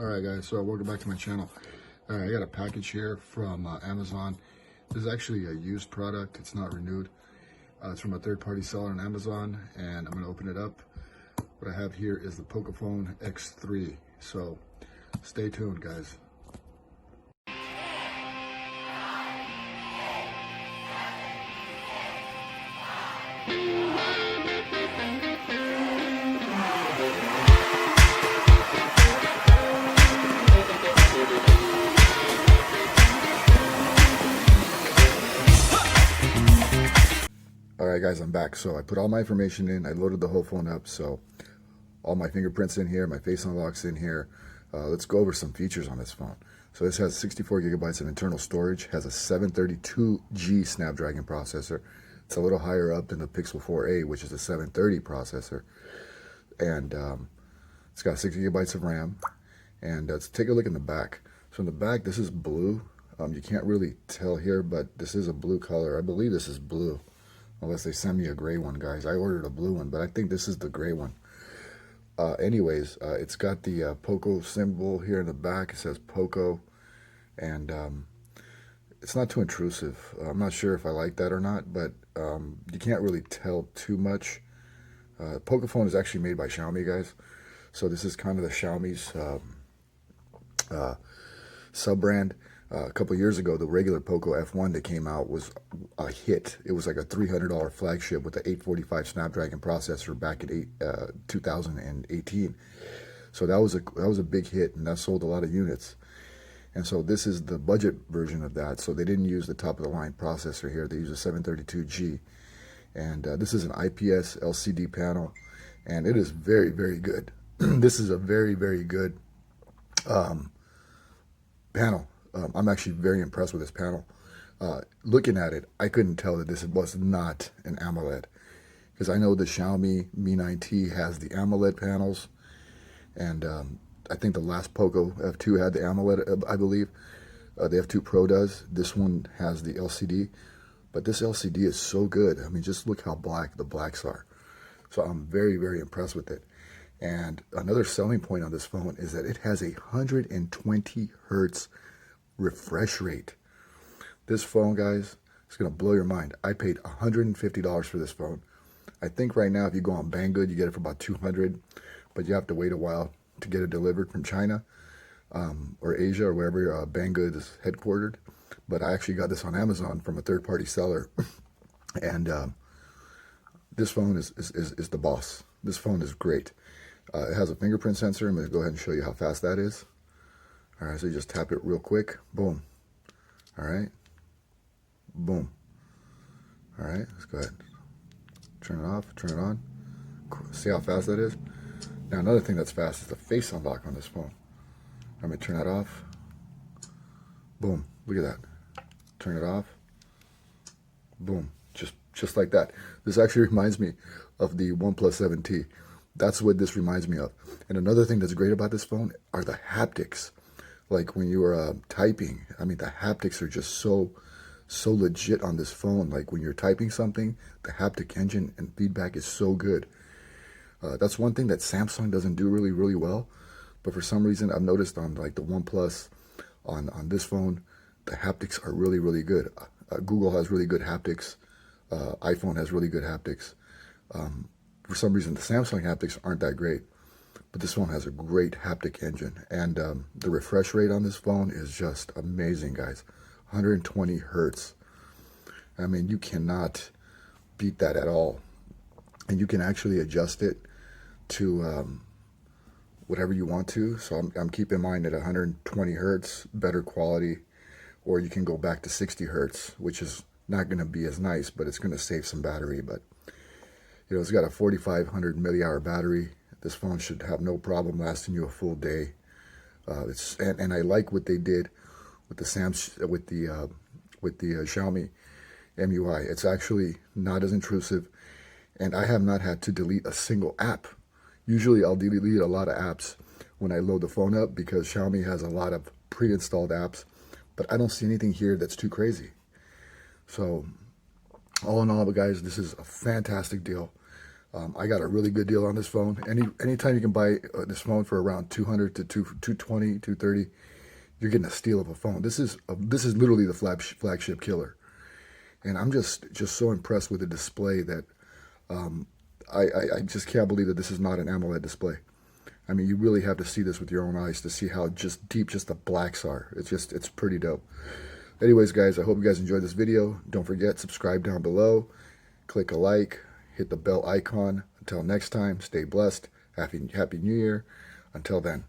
Alright guys, so welcome back to my channel. Alright, I got a package here from Amazon. This is actually a used product, it's not renewed. It's from a third-party seller on Amazon, and I'm going to open it up. What I have here is the Poco phone X3, so stay tuned guys. Alright guys, I'm back. So I put all my information in, I loaded the whole phone up, so all my fingerprints in here, my face unlocks in here. Let's go over some features on this phone. So this has 64 gigabytes of internal storage, has a 732G Snapdragon processor. It's a little higher up than the Pixel 4a, which is a 730 processor. And it's got 6 gigabytes of RAM. And let's take a look in the back. So in the back, this is blue. You can't really tell here, but this is a blue color. I believe this is blue. Unless they send me a gray one, guys. I ordered a blue one, but I think this is the gray one. Anyways, it's got the Poco symbol here in the back. It says Poco, and it's not too intrusive. I'm not sure if I like that or not, but you can't really tell too much. Poco phone is actually made by Xiaomi, guys. So this is kind of the Xiaomi's sub-brand. A couple years ago, the regular Poco F1 that came out was a hit. It was like a $300 flagship with the 845 Snapdragon processor back in 2018. So that was a big hit, and that sold a lot of units. And so this is the budget version of that. So they didn't use the top of the line processor here. They use a 732G, and this is an IPS LCD panel, and it is very, very good. This is a very, very good panel. I'm actually very impressed with this panel. Looking at it, I couldn't tell that this was not an AMOLED, because I know the Xiaomi Mi 9T has the AMOLED panels, and I think the last Poco F2 had the AMOLED, I believe. The F2 Pro does. This one has the LCD, but this LCD is so good. I mean, just look how black the blacks are. So I'm very, very impressed with it. And another selling point on this phone is that it has a 120 hertz refresh rate. This phone, guys, is going to blow your mind. I paid $150 for this phone. I think right now if you go on Banggood, you get it for about $200, but you have to wait a while to get it delivered from China or Asia or wherever Banggood is headquartered. But I actually got this on Amazon from a third-party seller, and this phone is the boss. This phone is great. It has a fingerprint sensor. I'm going to go ahead and show you how fast that is. All right, so you just tap it real quick. Boom. All right. Boom. All right, let's go ahead. Turn it off, turn it on. See how fast that is? Now, another thing that's fast is the face unlock on this phone. I'm going to turn that off. Boom. Look at that. Turn it off. Boom. Just like that. This actually reminds me of the OnePlus 7T. That's what this reminds me of. And another thing that's great about this phone are the haptics. Like when you are typing, I mean, the haptics are just so legit on this phone. Like when you're typing something, the haptic engine and feedback is so good. That's one thing that Samsung doesn't do really well. But for some reason, I've noticed on like the OnePlus, on this phone, the haptics are really good. Google has really good haptics. iPhone has really good haptics. For some reason, the Samsung haptics aren't that great. But this phone has a great haptic engine, and the refresh rate on this phone is just amazing, guys. 120 hertz. I mean, you cannot beat that at all. And you can actually adjust it to whatever you want to. So I'm keeping mine at 120 hertz, better quality, or you can go back to 60 hertz, which is not going to be as nice, but it's going to save some battery. But you know, it's got a 4,500 millihour battery. This phone should have no problem lasting you a full day. And I like what they did with the Xiaomi MUI. It's actually not as intrusive, and I have not had to delete a single app. Usually I'll delete a lot of apps when I load the phone up because Xiaomi has a lot of pre-installed apps, but I don't see anything here that's too crazy. So all in all, guys, this is a fantastic deal. I got a really good deal on this phone. Anytime you can buy this phone for around 200 to 220, 230, you're getting a steal of a phone. This is literally the flagship killer, and I'm just so impressed with the display that I just can't believe that this is not an AMOLED display. I mean, you really have to see this with your own eyes to see how just deep just the blacks are. It's pretty dope. Anyways, guys, I hope you guys enjoyed this video. Don't forget, subscribe down below, click a like, hit the bell icon. Until next time, stay blessed. Happy New Year. Until then.